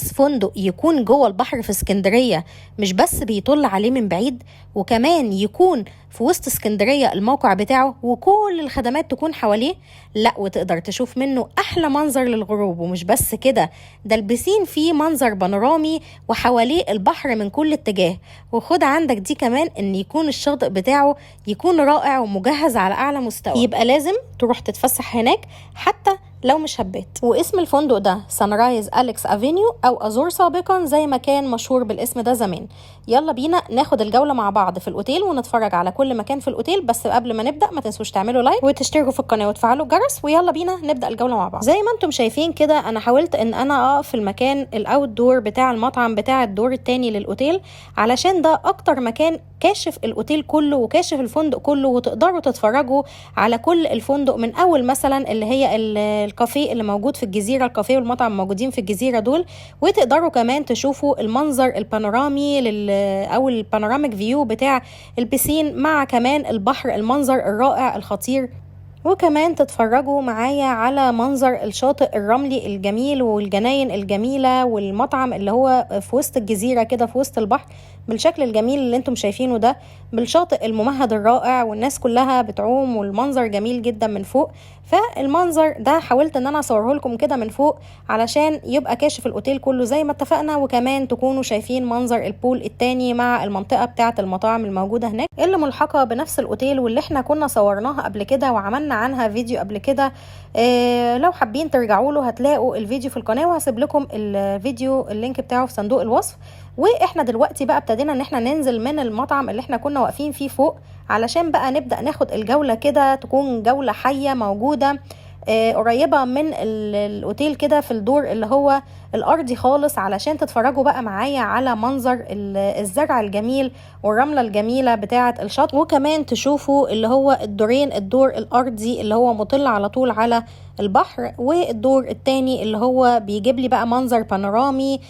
عاوز فندق يكون جوه البحر في اسكندرية، مش بس بيطل عليه من بعيد، وكمان يكون في وسط اسكندرية الموقع بتاعه وكل الخدمات تكون حواليه. لا، وتقدر تشوف منه أحلى منظر للغروب. ومش بس كده، ده البسين فيه منظر بانورامي وحواليه البحر من كل اتجاه. وخد عندك دي كمان، ان يكون الشاطئ بتاعه يكون رائع ومجهز على أعلى مستوى، يبقى لازم تروح تتفسح هناك حتى لو مش هبات. واسم الفندق ده سانرايز أليكس افينيو او ازور سابقا، زي ما كان مشهور بالاسم ده زمان. يلا بينا ناخد الجولة مع بعض في الاوتيل ونتفرج على كل مكان في الاوتيل. بس قبل ما نبدأ ما تنسوش تعملوا لايك وتشتركوا في القناة وتفعلوا الجرس، ويلا بينا نبدأ الجولة مع بعض. زي ما انتم شايفين كده، انا حاولت ان انا اقف في المكان الاوت دور بتاع المطعم بتاع الدور التاني للاوتيل، علشان ده اكتر مكان كاشف الاوتيل كله وكاشف الفندق كله، وتقدروا تتفرجوا على كل الفندق من اول مثلا اللي هي الكافيه اللي موجود في الجزيرة. الكافيه والمطعم موجودين في الجزيرة دول، وتقدروا كمان تشوفوا المنظر البانورامي او البانوراميك فيو بتاع البسين، مع كمان البحر، المنظر الرائع الخطير. وكمان تتفرجوا معايا على منظر الشاطئ الرملي الجميل والجناين الجميلة، والمطعم اللي هو في وسط الجزيرة كده في وسط البحر بالشكل الجميل اللي انتم شايفينه ده، بالشاطئ الممهد الرائع، والناس كلها بتعوم، والمنظر جميل جدا من فوق. فالمنظر ده حاولت ان انا اصوره لكم كده من فوق علشان يبقى كاشف الاوتيل كله زي ما اتفقنا، وكمان تكونوا شايفين منظر البول التاني مع المنطقة بتاعة المطاعم الموجودة هناك اللي ملحقة بنفس الاوتيل، واللي احنا كنا صورناها قبل كده وعملنا عنها فيديو قبل كده. لو حابين ترجعوا له هتلاقوا الفيديو في القناة، وهسيب لكم الفيديو اللينك بتاعه في صندوق الوصف. واحنا دلوقتي بقى ابتدينا ان احنا ننزل من المطعم اللي احنا كنا واقفين فيه فوق، علشان بقى نبدأ ناخد الجولة كده، تكون جولة حية موجودة قريبة من الاوتيل كده في الدور اللي هو الارضي خالص، علشان تتفرجوا بقى معايا على منظر الزرع الجميل والرملة الجميلة بتاعة الشط، وكمان تشوفوا اللي هو الدورين، الدور الارضي اللي هو مطل على طول على البحر، والدور التاني اللي هو بيجيب لي بقى منظر بانورامي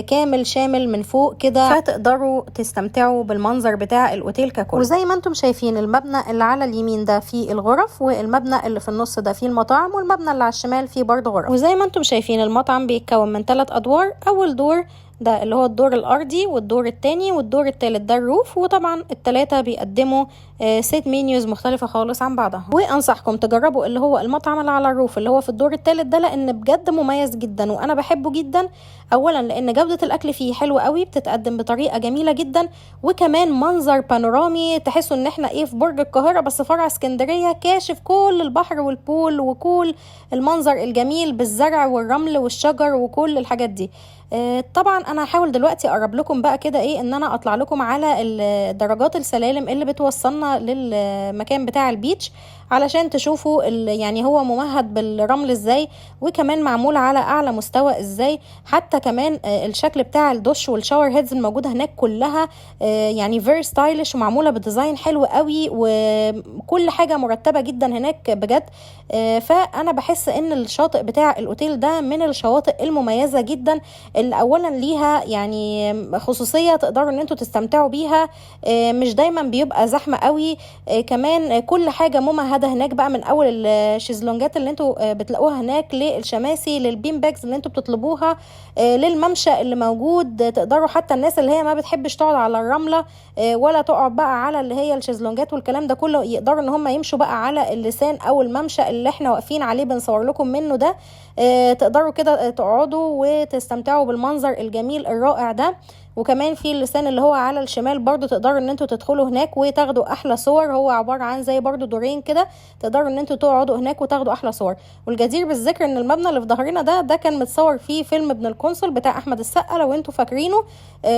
كامل شامل من فوق كده، فتقدروا تستمتعوا بالمنظر بتاع الاوتيل ككل. وزي ما انتم شايفين، المبنى اللي على اليمين ده فيه الغرف، والمبنى اللي في النص ده فيه المطاعم، والمبنى اللي على الشمال فيه برضه غرف. وزي ما انتم شايفين، المطعم بيتكون من 3 ادوار. اول دور ده اللي هو الدور الارضي، والدور التاني والدور التالت ده الروف، وطبعا التلاتة بيقدموا سيت مينيوز مختلفة خالص عن بعضها. وانصحكم تجربوا اللي هو المطعم اللي على الروف اللي هو في الدور التالت ده، لان بجد مميز جدا وانا بحبه جدا. اولا لان جودة الاكل فيه حلوة قوي، بتتقدم بطريقة جميلة جدا، وكمان منظر بانورامي تحسوا ان احنا ايه في برج القاهرة بس فرع اسكندرية، كاشف كل البحر والبول وكل المنظر الجميل بالزرع والرمل والشجر وكل الحاجات دي. طبعا انا هحاول دلوقتي اقرب لكم بقى كده ايه، ان انا اطلع لكم على درجات السلالم اللي بتوصلنا للمكان بتاع البيتش، علشان تشوفوا يعني هو ممهد بالرمل ازاي، وكمان معمول على اعلى مستوى ازاي. حتى كمان الشكل بتاع الدش والشاور هيدز الموجوده هناك كلها يعني فيري ستايلش، ومعموله بديزاين حلو قوي، وكل حاجه مرتبه جدا هناك بجد. فانا بحس ان الشاطئ بتاع الاوتيل ده من الشواطئ المميزه جدا، اللي اولا ليها يعني خصوصيه تقدروا ان انتوا تستمتعوا بيها، مش دايما بيبقى زحمه قوي. كمان كل حاجه ممهده هناك بقى، من اول الشيزلونجات اللي انتوا بتلاقوها هناك، للشماسي، للبين باجز اللي انتوا بتطلبوها، للممشى اللي موجود. تقدروا حتى الناس اللي هي ما بتحبش تقعد على الرمله ولا تقعد بقى على اللي هي الشيزلونجات والكلام ده كله، يقدروا ان هم يمشوا بقى على اللسان او الممشى اللي احنا واقفين عليه بنصور لكم منه ده. تقدروا كده تقعدوا وتستمتعوا بالمنظر الجميل الرائع ده. وكمان في اللسان اللي هو على الشمال برضو تقدروا ان انتوا تدخلوا هناك وتاخدوا احلى صور. هو عبارة عن زي برضو دورين كده، تقدروا ان انتوا تقعدوا هناك وتاخدوا احلى صور. والجدير بالذكر ان المبنى اللي في ظهرنا ده كان متصور فيه فيلم ابن القنصل بتاع احمد السقا لو انتوا فاكرينه.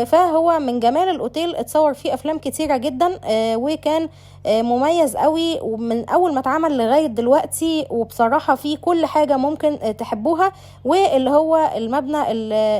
فهو من جمال الاوتيل اتصور فيه افلام كتيرة جدا، وكان مميز قوي ومن اول ما اتعمل لغاية دلوقتي، وبصراحة فيه كل حاجة ممكن تحبوها. واللي هو المبنى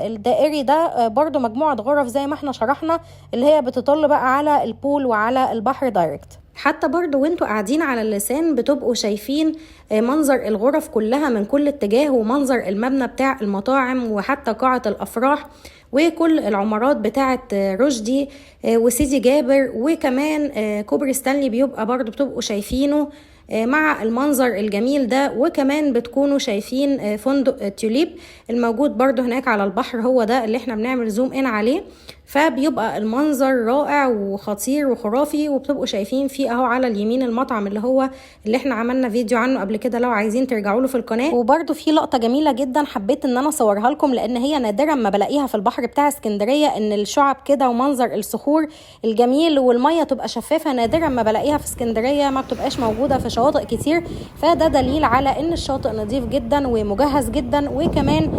الدائري ده برضو مجموعة غرف زي ما احنا شرحنا، اللي هي بتطل بقى على البول وعلى البحر دايركت. حتى برضو وانتوا قاعدين على اللسان بتبقوا شايفين منظر الغرف كلها من كل اتجاه، ومنظر المبنى بتاع المطاعم، وحتى قاعة الأفراح، وكل العمارات بتاعة رشدي وسيدي جابر، وكمان كوبري ستانلي بيبقى برضو بتبقوا شايفينه. مع المنظر الجميل ده. وكمان بتكونوا شايفين فندق توليب الموجود برضو هناك على البحر، هو ده اللي احنا بنعمل زوم ان عليه، فبيبقى المنظر رائع وخطير وخرافي. وبتبقوا شايفين فيه اهو على اليمين المطعم اللي احنا عملنا فيديو عنه قبل كده لو عايزين ترجعوا له في القناه. وبرده في لقطه جميله جدا حبيت ان انا اصورها لكم، لان هي نادرا ما بلاقيها في البحر بتاع اسكندريه، ان الشعب كده ومنظر الصخور الجميل والميه تبقى شفافه، نادرا ما بلاقيها في اسكندريه، ما بتبقاش موجوده في شواطئ كتير. فده دليل على ان الشاطئ نظيف جدا ومجهز جدا، وكمان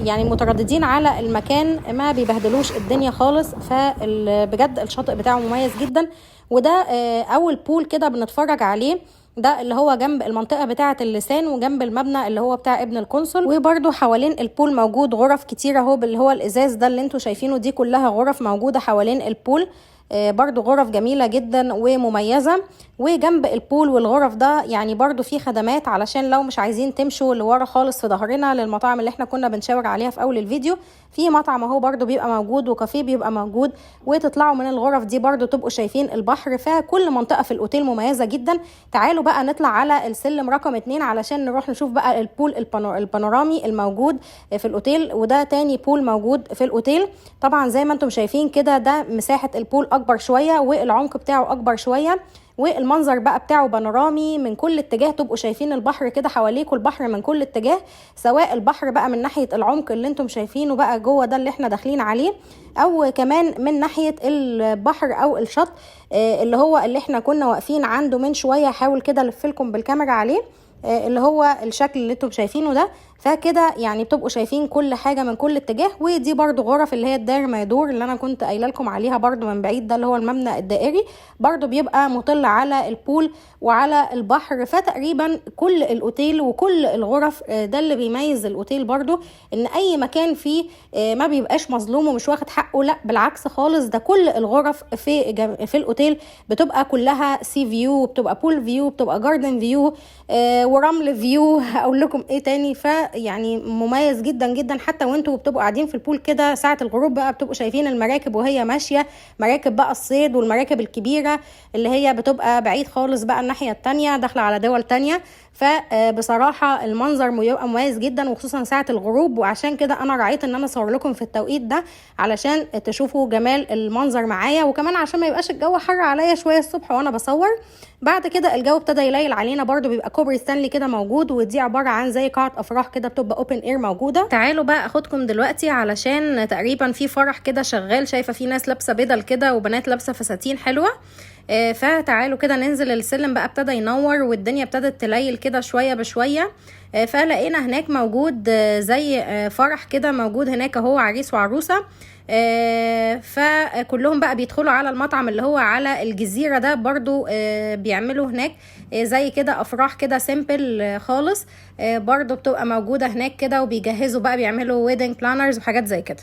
يعني مترددين على المكان ما بيبهدلوش الدنيا خالص. فبجد الشاطئ بتاعه مميز جدا. وده اول بول كده بنتفرج عليه، ده اللي هو جنب المنطقة بتاعة اللسان وجنب المبنى اللي هو بتاع ابن القنصل. وبرده حوالين البول موجود غرف كتيرة اهو، اللي هو الازاز ده اللي انتوا شايفينه، دي كلها غرف موجودة حوالين البول، برضو غرف جميلة جدا ومميزة. وجنب البول والغرف ده يعني برضو في خدمات، علشان لو مش عايزين تمشوا لورا خالص في ظهرنا للمطاعم اللي احنا كنا بنشاور عليها في اول الفيديو، في مطعم اهو برضو بيبقى موجود وكافيه بيبقى موجود، وتطلعوا من الغرف دي برضو تبقوا شايفين البحر. فكل منطقة في الاوتيل مميزة جدا. تعالوا بقى نطلع على السلم رقم 2 علشان نروح نشوف بقى البول البانورامي الموجود في الاوتيل، وده تاني بول موجود في الاوتيل. طبعا زي ما انتم شايفين كده، ده مساحة البول اكبر شوية والعمق بتاعه اكبر شوية، والمنظر بقى بتاعه بانورامي من كل اتجاه، تبقوا شايفين البحر كده حواليكوا، البحر من كل اتجاه، سواء البحر بقى من ناحية العمق اللي انتم شايفينه بقى جوه ده اللي احنا داخلين عليه، او كمان من ناحية البحر او الشط اللي هو اللي احنا كنا واقفين عنده من شوية. حاول كده الفلكم بالكاميرا عليه، اللي هو الشكل اللي انتم شايفينه ده. فكده يعني بتبقوا شايفين كل حاجة من كل اتجاه. ودي برضو غرف اللي هي الدائر ما يدور اللي انا كنت قايله لكم عليها برضو من بعيد، ده اللي هو المبنى الدائري، برضو بيبقى مطل على البول وعلى البحر. فتقريبا كل الاوتيل وكل الغرف، ده اللي بيميز الاوتيل برضو، ان اي مكان فيه ما بيبقاش مظلوم ومش واخد حقه، لا بالعكس خالص، ده كل الغرف في الاوتيل بتبقى كلها سي فيو، بتبقى بول فيو، بتبقى جاردن فيو، ورمل فيو، هقول لكم ايه تاني. يعني مميز جدا جدا. حتى وانتوا بتبقوا قاعدين في البول كده ساعة الغروب بقى بتبقوا شايفين المراكب وهي ماشية، مراكب بقى الصيد والمراكب الكبيرة اللي هي بتبقى بعيد خالص بقى الناحية التانية داخلة على دول تانية. فبصراحة المنظر بيبقى مميز جدا، وخصوصا ساعة الغروب. وعشان كده انا رأيت ان انا اصور لكم في التوقيت ده علشان تشوفوا جمال المنظر معايا، وكمان عشان ما يبقاش الجو حر عليا شوية الصبح وانا بصور. بعد كده الجو ابتدى يليل علينا، برضو بيبقى كوبري ستانلي كده موجود، ودي عبارة عن زي قاعة افراح كده بتبقى اوبن اير موجودة. تعالوا بقى اخدكم دلوقتي علشان تقريبا في فرح كده شغال، شايفة في ناس لابسة بدل كده وبنات لابسة فساتين حلوة. فتعالوا كده ننزل السلم بقى، ابتدى ينور والدنيا ابتدت تليل كده شوية بشوية. فلقينا هناك موجود زي فرح كده موجود هناك اهو، عريس وعروسة. فكلهم بقى بيدخلوا على المطعم اللي هو على الجزيرة ده، برضو بيعملوا هناك زي كده افراح كده سيمبل خالص، برضو بتبقى موجودة هناك كده، وبيجهزوا بقى بيعملوا ويدنج بلانرز وحاجات زي كده.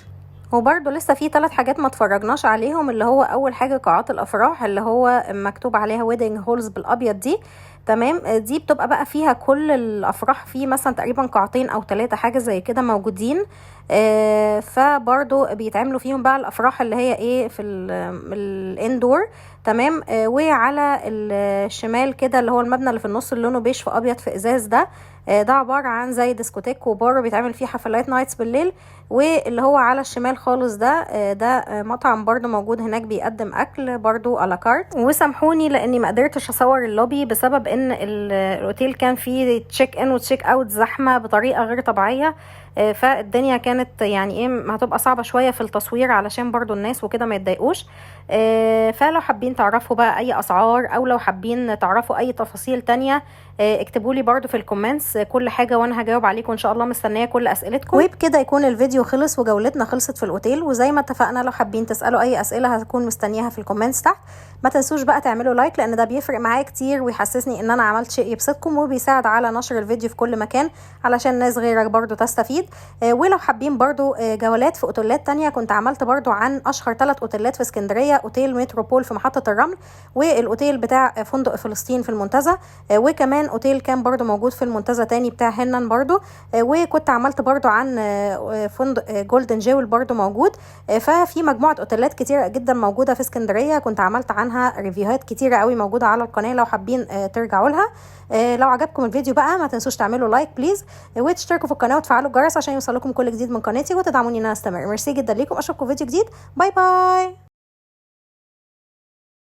وبرضو لسه في 3 حاجات ما اتفرجناش عليهم، اللي هو اول حاجة قاعات الافراح اللي هو مكتوب عليها ويدنج هولز بالابيض دي، تمام. دي بتبقى بقى فيها كل الافراح، في مثلا تقريبا قاعتين او 3 حاجة زي كده موجودين. فبرضو بيتعملوا فيهم بقى الافراح اللي هي ايه في الاندور، تمام. وعلى الشمال كده اللي هو المبنى اللي في النص اللي لونه بيج في ابيض في ازاز ده، ده عبارة عن زي ديسكوتيك وبار بيتعمل فيه حفلات نايتس بالليل. واللي هو على الشمال خالص ده مطعم برضو موجود هناك بيقدم اكل برضو على كارت. وسامحوني لاني ما قدرتش اصور اللوبي بسبب ان الاوتيل كان فيه تشيك ان وتشيك اوت زحمة بطريقة غير طبيعية، فالدنيا كانت يعني ايه هتبقى صعبة شوية في التصوير علشان برضو الناس وكده ما يتضايقوش. فلو حابين تعرفوا بقى اي اسعار او لو حابين تعرفوا اي تفاصيل تانية اكتبوا لي برضو في الكومنتس كل حاجة وانا هجاوب عليكم ان شاء الله، مستنية كل اسئلتكم. وبكده يكون الفيديو خلص وجولتنا خلصت في الاوتيل. وزي ما اتفقنا لو حابين تسألوا اي اسئلة هكون مستنياها في الكومنتس تحت. ما تنسوش بقى تعملوا لايك لان ده بيفرق معايا كتير ويحسسني ان انا عملت شيء يبسطكم وبيساعد على نشر الفيديو في كل مكان علشان ناس غيرك برضو تستفيد. ولو حابين برضو جولات في اوتيلات تانية، كنت عملت برضو عن اشهر 3 اوتيلات في اسكندريه: اوتيل متروبول في محطه الرمل، والاوتيل بتاع فندق فلسطين في المنتزه، وكمان اوتيل كان برضو موجود في المنتزه تاني بتاع هنن برضو، وكنت عملت برضو عن فندق جولدن جيول برضو موجود. ففي مجموعه اوتيلات كتيره جدا موجوده في اسكندريه، كنت عملت عنها ريفيوهات كتيره قوي موجوده على القناه لو حابين ترجعوا لها. لو عجبكم الفيديو بقى ما تنسوش تعملوا لايك بليز، وتشتركوا في القناه وتفعلوا الجرس عشان يوصلكم كل جديد من قناتي وتدعموني ان انا استمر. ميرسي جدا ليكم، اشوفكم في فيديو جديد. باي باي.